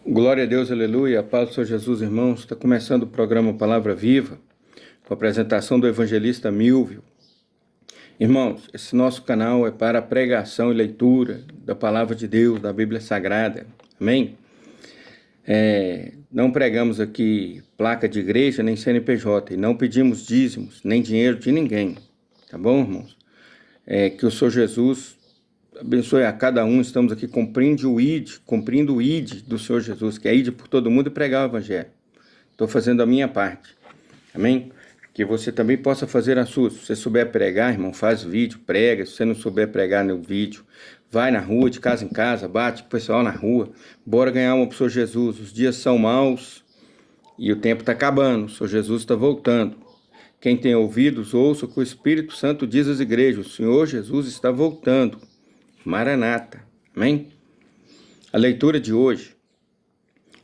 Glória a Deus, aleluia, a paz do Senhor Jesus, irmãos. Está começando o programa Palavra Viva, com a apresentação do evangelista Milvio. Irmãos, esse nosso canal é para a pregação e leitura da Palavra de Deus, da Bíblia Sagrada, amém? Não pregamos aqui placa de igreja, nem CNPJ, e não pedimos dízimos, nem dinheiro de ninguém, tá bom, irmãos? Que o Senhor Jesus abençoe a cada um. Estamos aqui cumprindo o ID do Senhor Jesus, que é ID por todo mundo e pregar o Evangelho. Estou fazendo a minha parte, amém? Que você também possa fazer a sua. Se você souber pregar, irmão, faz vídeo, prega. Se você não souber pregar no vídeo, vai na rua, de casa em casa, bate o pessoal na rua. Bora ganhar uma para o Senhor Jesus. Os dias são maus e o tempo está acabando. O Senhor Jesus está voltando. Quem tem ouvidos, ouça o que o Espírito Santo diz às igrejas. O Senhor Jesus está voltando. Maranata, amém? A leitura de hoje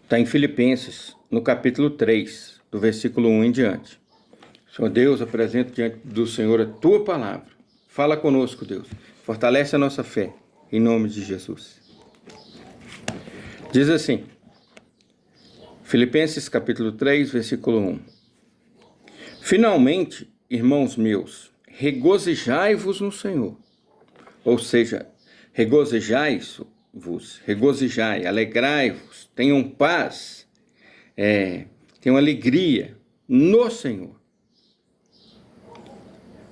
está em Filipenses, no capítulo 3, do versículo 1 em diante. Senhor Deus, apresento diante do Senhor a Tua palavra. Fala conosco, Deus. Fortalece a nossa fé, em nome de Jesus. Diz assim, Filipenses capítulo 3, versículo 1. Finalmente, irmãos meus, regozijai-vos no Senhor. Ou seja, regozijai-vos, regozijai, alegrai-vos, tenham paz, tenham alegria no Senhor.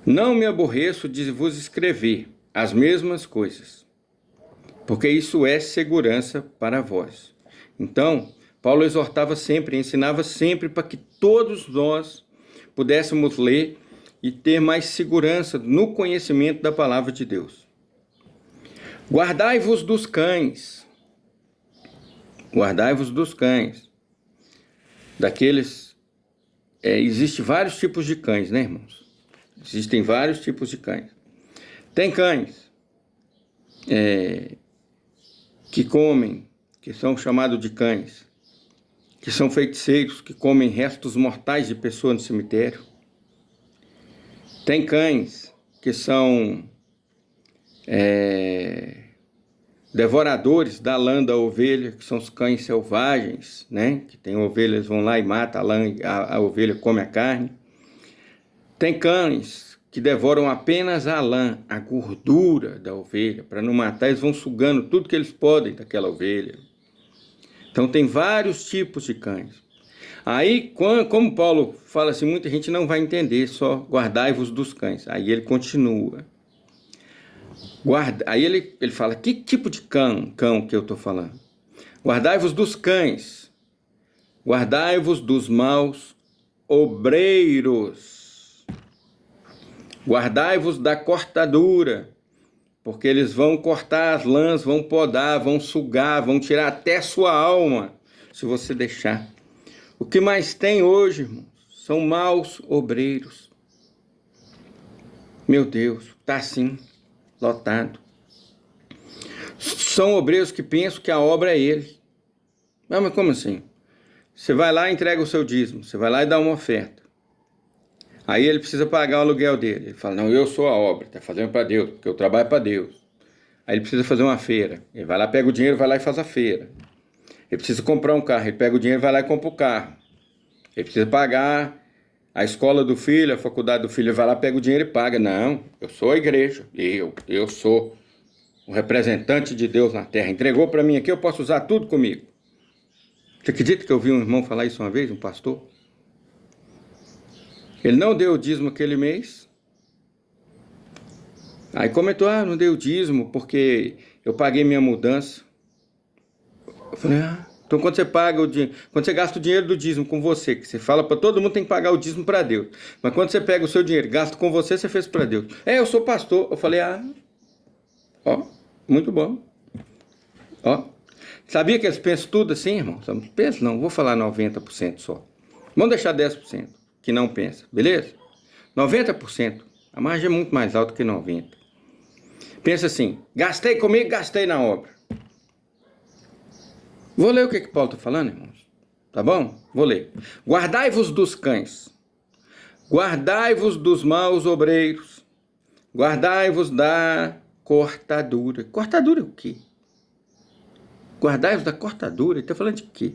Não me aborreço de vos escrever as mesmas coisas, porque isso é segurança para vós. Então, Paulo exortava sempre, ensinava sempre para que todos nós pudéssemos ler e ter mais segurança no conhecimento da palavra de Deus. Guardai-vos dos cães. Guardai-vos dos cães. Daqueles... Existem vários tipos de cães, né, irmãos? Existem vários tipos de cães. Tem cães que comem, que são chamados de cães, que são feiticeiros, que comem restos mortais de pessoas no cemitério. Tem cães que são... devoradores da lã da ovelha, que são os cães selvagens, né? Que tem ovelhas, vão lá e matam a lã, a ovelha come a carne. Tem cães que devoram apenas a lã, a gordura da ovelha, para não matar, eles vão sugando tudo que eles podem daquela ovelha. Então tem vários tipos de cães. Aí, como Paulo fala assim, muita gente não vai entender, só guardai-vos dos cães. Aí ele continua. Aí ele fala, que tipo de cão que eu estou falando? Guardai-vos dos cães, guardai-vos dos maus obreiros, guardai-vos da cortadura, porque eles vão cortar as lãs, vão podar, vão sugar, vão tirar até sua alma, se você deixar. O que mais tem hoje, irmãos, são maus obreiros. Meu Deus, tá assim, lotado. São obreiros que pensam que a obra é ele. Mas como assim? Você vai lá e entrega o seu dízimo, você vai lá e dá uma oferta. Aí ele precisa pagar o aluguel dele. Ele fala, não, eu sou a obra, está fazendo para Deus, porque eu trabalho para Deus. Aí ele precisa fazer uma feira. Ele vai lá, pega o dinheiro, vai lá e faz a feira. Ele precisa comprar um carro, ele pega o dinheiro, vai lá e compra o carro. Ele precisa pagar a escola do filho, a faculdade do filho, ele vai lá, pega o dinheiro e paga. Não, eu sou a igreja, eu sou o representante de Deus na terra. Entregou para mim aqui, eu posso usar tudo comigo. Você acredita que eu vi um irmão falar isso uma vez, um pastor? Ele não deu o dízimo aquele mês. Aí comentou, não deu o dízimo porque eu paguei minha mudança. Eu falei, então quando você paga o dinheiro, quando você gasta o dinheiro do dízimo com você, que você fala para todo mundo tem que pagar o dízimo para Deus. Mas quando você pega o seu dinheiro e gasta com você, você fez para Deus. Eu sou pastor. Eu falei, muito bom. Sabia que eles pensam tudo assim, irmão? Pensa não, vou falar 90% só. Vamos deixar 10% que não pensa, beleza? 90%, a margem é muito mais alta que 90%. Pensa assim, gastei comigo, gastei na obra. Vou ler o que Paulo está falando, irmãos. Tá bom? Vou ler. Guardai-vos dos cães, guardai-vos dos maus obreiros, guardai-vos da cortadura. Cortadura é o quê? Guardai-vos da cortadura. Ele está falando de quê?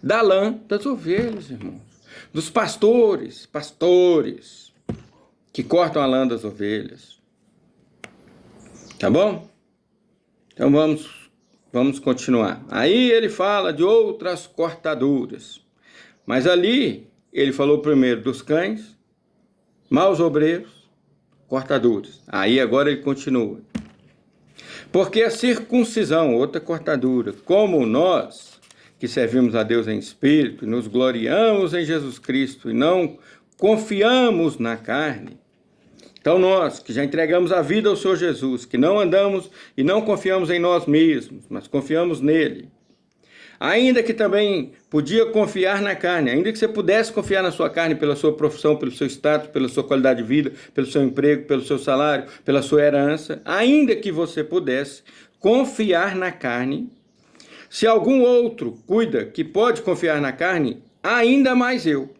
Da lã das ovelhas, irmãos. Dos pastores que cortam a lã das ovelhas. Tá bom? Então vamos continuar. Aí ele fala de outras cortaduras. Mas ali ele falou primeiro dos cães, maus obreiros, cortaduras. Aí agora ele continua. Porque a circuncisão, outra cortadura, como nós que servimos a Deus em espírito, nos gloriamos em Jesus Cristo e não confiamos na carne. Então nós, que já entregamos a vida ao Senhor Jesus, que não andamos e não confiamos em nós mesmos, mas confiamos nele, ainda que também podia confiar na carne, ainda que você pudesse confiar na sua carne pela sua profissão, pelo seu status, pela sua qualidade de vida, pelo seu emprego, pelo seu salário, pela sua herança, ainda que você pudesse confiar na carne, se algum outro cuida que pode confiar na carne, ainda mais eu,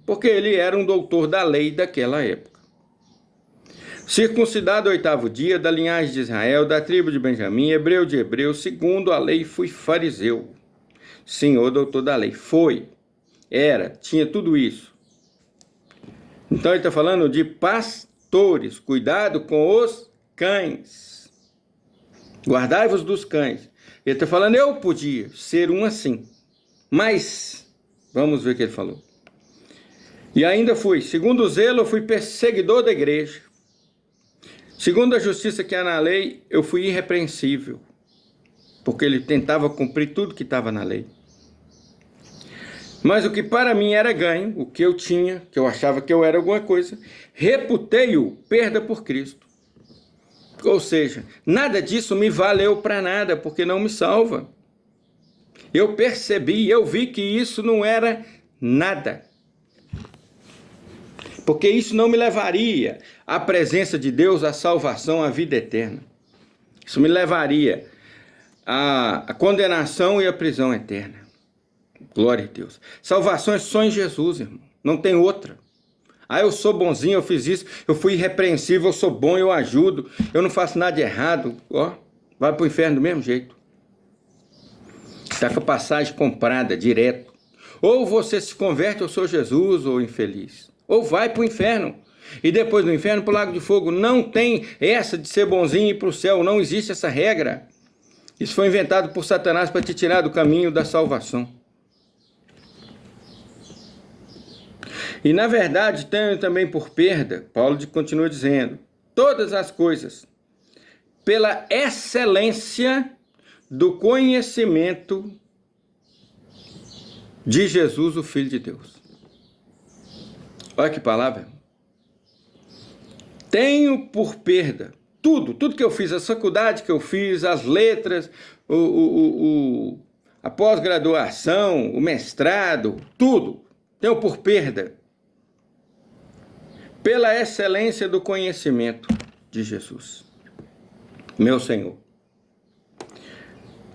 porque ele era um doutor da lei daquela época. Circuncidado ao 8º dia, da linhagem de Israel, da tribo de Benjamim, hebreu de hebreus, segundo a lei fui fariseu. Senhor, doutor da lei. Tinha tudo isso. Então ele está falando de pastores, cuidado com os cães. Guardai-vos dos cães. Ele está falando, eu podia ser um assim. Mas, vamos ver o que ele falou. E ainda segundo o zelo, eu fui perseguidor da igreja. Segundo a justiça que há na lei, eu fui irrepreensível, porque ele tentava cumprir tudo que estava na lei. Mas o que para mim era ganho, o que eu tinha, que eu achava que eu era alguma coisa, reputei-o perda por Cristo. Ou seja, nada disso me valeu para nada, porque não me salva. Eu percebi, eu vi que isso não era nada. Porque isso não me levaria à presença de Deus, à salvação, à vida eterna. Isso me levaria à condenação e à prisão eterna. Glória a Deus. Salvação é só em Jesus, irmão. Não tem outra. Eu sou bonzinho, eu fiz isso, eu fui irrepreensível, eu sou bom, eu ajudo, eu não faço nada de errado. Vai para o inferno do mesmo jeito. Está com a passagem comprada, direto. Ou você se converte ao Senhor Jesus, ou infeliz. Ou vai para o inferno. E depois do inferno, para o lago de fogo. Não tem essa de ser bonzinho e ir para o céu. Não existe essa regra. Isso foi inventado por Satanás para te tirar do caminho da salvação. E na verdade, tenho também por perda, Paulo continua dizendo, todas as coisas, pela excelência do conhecimento de Jesus, o Filho de Deus. Olha que palavra. Tenho por perda tudo que eu fiz, a faculdade que eu fiz, as letras, a pós-graduação, o mestrado, tudo. Tenho por perda pela excelência do conhecimento de Jesus, meu Senhor,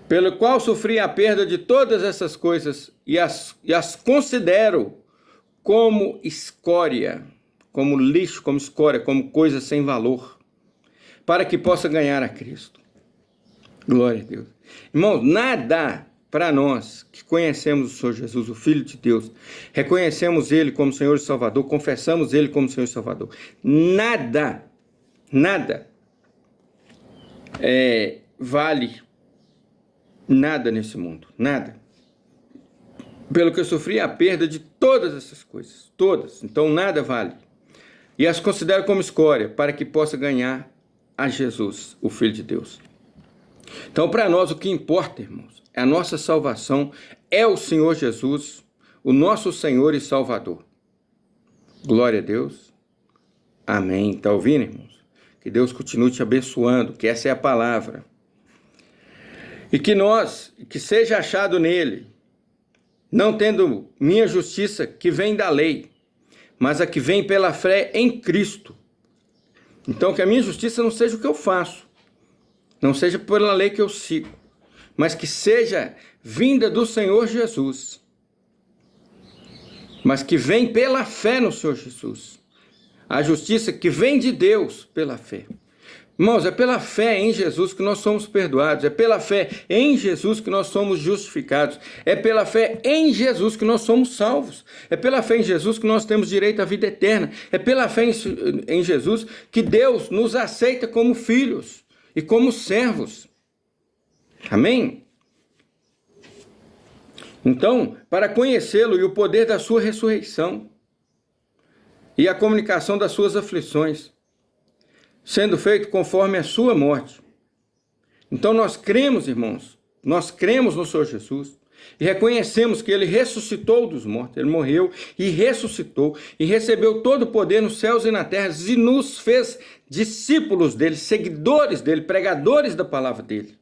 pelo qual sofri a perda de todas essas coisas e as considero como escória, como lixo, como escória, como coisa sem valor, para que possa ganhar a Cristo. Glória a Deus. Irmãos, nada para nós que conhecemos o Senhor Jesus, o Filho de Deus, reconhecemos Ele como Senhor e Salvador, confessamos Ele como Senhor e Salvador, nada vale nada nesse mundo, nada. Pelo que eu sofri a perda de todas essas coisas, todas, então nada vale. E as considero como escória, para que possa ganhar a Jesus, o Filho de Deus. Então, para nós, o que importa, irmãos, é a nossa salvação, é o Senhor Jesus, o nosso Senhor e Salvador. Glória a Deus. Amém. Está ouvindo, irmãos? Que Deus continue te abençoando, que essa é a palavra. E que seja achado nele, não tendo minha justiça que vem da lei, mas a que vem pela fé em Cristo. Então, que a minha justiça não seja o que eu faço, não seja pela lei que eu sigo, mas que seja vinda do Senhor Jesus, mas que vem pela fé no Senhor Jesus. A justiça que vem de Deus pela fé, Irmãos, é pela fé em Jesus que nós somos perdoados, é pela fé em Jesus que nós somos justificados, é pela fé em Jesus que nós somos salvos, é pela fé em Jesus que nós temos direito à vida eterna, é pela fé em Jesus que Deus nos aceita como filhos e como servos. Amém? Então, para conhecê-lo e o poder da sua ressurreição e a comunicação das suas aflições, sendo feito conforme a sua morte. Então nós cremos, irmãos, nós cremos no Senhor Jesus e reconhecemos que Ele ressuscitou dos mortos, Ele morreu e ressuscitou e recebeu todo o poder nos céus e na terra e nos fez discípulos dEle, seguidores dEle, pregadores da palavra dEle.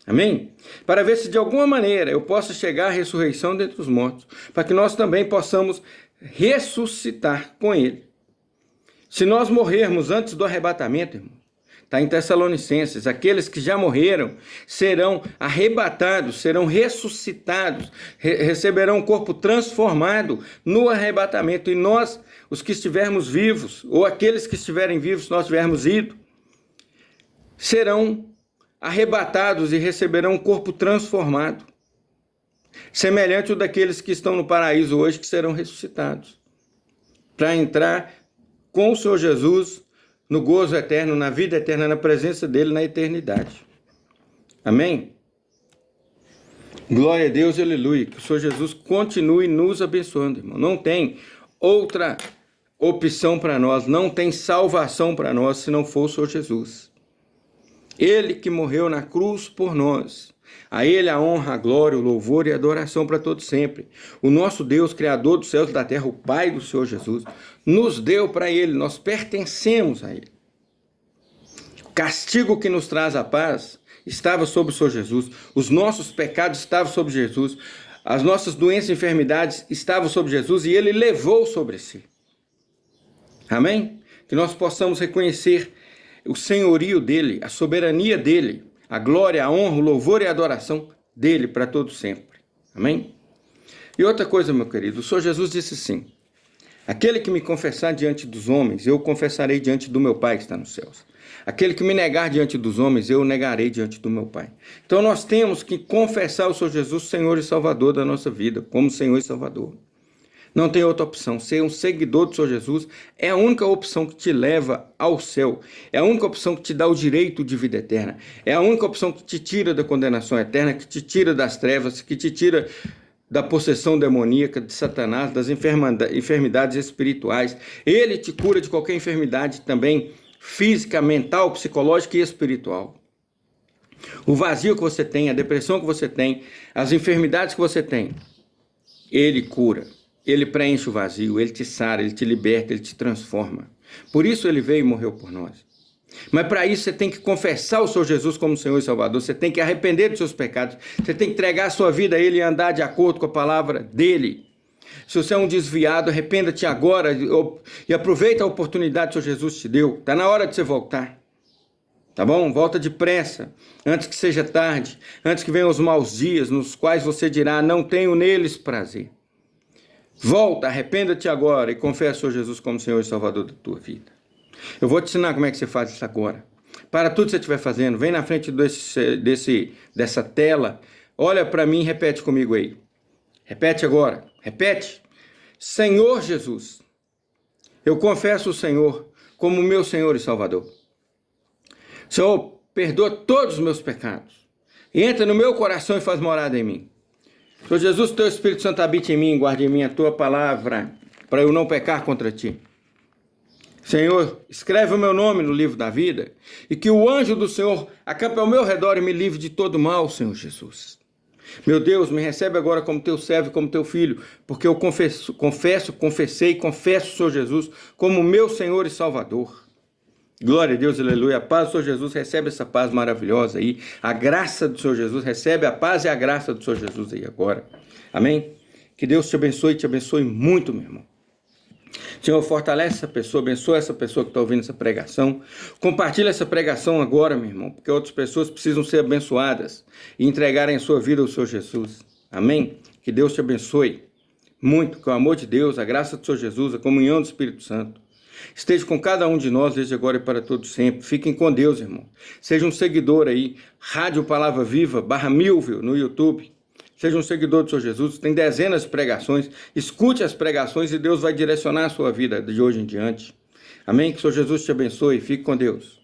Amém? Para ver se de alguma maneira eu possa chegar à ressurreição dentre os mortos, para que nós também possamos ressuscitar com Ele. Se nós morrermos antes do arrebatamento, irmão, está em Tessalonicenses, aqueles que já morreram serão arrebatados, serão ressuscitados, receberão um corpo transformado no arrebatamento. E nós, os que estivermos vivos, ou aqueles que estiverem vivos, se nós tivermos ido, serão arrebatados e receberão um corpo transformado, semelhante ao daqueles que estão no paraíso hoje, que serão ressuscitados, para entrar com o Senhor Jesus no gozo eterno, na vida eterna, na presença dele na eternidade. Amém? Glória a Deus, aleluia. Que o Senhor Jesus continue nos abençoando, irmão. Não tem outra opção para nós, não tem salvação para nós se não for o Senhor Jesus. Ele que morreu na cruz por nós. A Ele a honra, a glória, o louvor e a adoração para todos sempre. O nosso Deus, Criador dos céus e da terra, o Pai do Senhor Jesus, nos deu para Ele, nós pertencemos a Ele. O castigo que nos traz a paz estava sobre o Senhor Jesus, os nossos pecados estavam sobre Jesus, as nossas doenças e enfermidades estavam sobre Jesus e Ele levou sobre si. Amém? Que nós possamos reconhecer o senhorio dEle, a soberania dEle, a glória, a honra, o louvor e a adoração dele para todo sempre. Amém? E outra coisa, meu querido, o Senhor Jesus disse assim: aquele que me confessar diante dos homens, eu confessarei diante do meu Pai que está nos céus. Aquele que me negar diante dos homens, eu o negarei diante do meu Pai. Então nós temos que confessar o Senhor Jesus, Senhor e Salvador da nossa vida, como Senhor e Salvador. Não tem outra opção. Ser um seguidor do Senhor Jesus é a única opção que te leva ao céu. É a única opção que te dá o direito de vida eterna. É a única opção que te tira da condenação eterna, que te tira das trevas, que te tira da possessão demoníaca de Satanás, das enfermidades espirituais. Ele te cura de qualquer enfermidade também, física, mental, psicológica e espiritual. O vazio que você tem, a depressão que você tem, as enfermidades que você tem, Ele cura. Ele preenche o vazio, Ele te sara, Ele te liberta, Ele te transforma. Por isso Ele veio e morreu por nós. Mas para isso você tem que confessar o Senhor Jesus como Senhor e Salvador, você tem que arrepender dos seus pecados, você tem que entregar a sua vida a Ele e andar de acordo com a palavra dEle. Se você é um desviado, arrependa-te agora e aproveita a oportunidade que o Senhor Jesus te deu. Está na hora de você voltar. Tá bom? Volta depressa, antes que seja tarde, antes que venham os maus dias, nos quais você dirá, não tenho neles prazer. Volta, arrependa-te agora e confessa o Senhor Jesus como Senhor e Salvador da tua vida. Eu vou te ensinar como é que você faz isso agora. Para tudo que você estiver fazendo, vem na frente dessa tela, olha para mim e repete comigo aí. Repete agora, repete. Senhor Jesus, eu confesso o Senhor como meu Senhor e Salvador. Senhor, perdoa todos os meus pecados. Entra no meu coração e faz morada em mim. Senhor Jesus, teu Espírito Santo habite em mim, guarde em mim a tua palavra, para eu não pecar contra ti. Senhor, escreve o meu nome no livro da vida, e que o anjo do Senhor acampe ao meu redor e me livre de todo mal, Senhor Jesus. Meu Deus, me recebe agora como teu servo e como teu filho, porque eu confesso o Senhor Jesus como meu Senhor e Salvador. Glória a Deus, aleluia. A paz do Senhor Jesus, recebe essa paz maravilhosa aí. A graça do Senhor Jesus, recebe a paz e a graça do Senhor Jesus aí agora. Amém? Que Deus te abençoe muito, meu irmão. Senhor, fortalece essa pessoa, abençoa essa pessoa que está ouvindo essa pregação. Compartilha essa pregação agora, meu irmão, porque outras pessoas precisam ser abençoadas e entregarem a sua vida ao Senhor Jesus. Amém? Que Deus te abençoe muito, com o amor de Deus, a graça do Senhor Jesus, a comunhão do Espírito Santo. esteja com cada um de nós desde agora e para todo sempre. Fiquem com Deus, irmão. Seja um seguidor aí, Rádio Palavra Viva, /1000 no YouTube. Seja um seguidor do Senhor Jesus, tem dezenas de pregações. Escute as pregações e Deus vai direcionar a sua vida de hoje em diante. Amém? Que o Senhor Jesus te abençoe. Fique com Deus.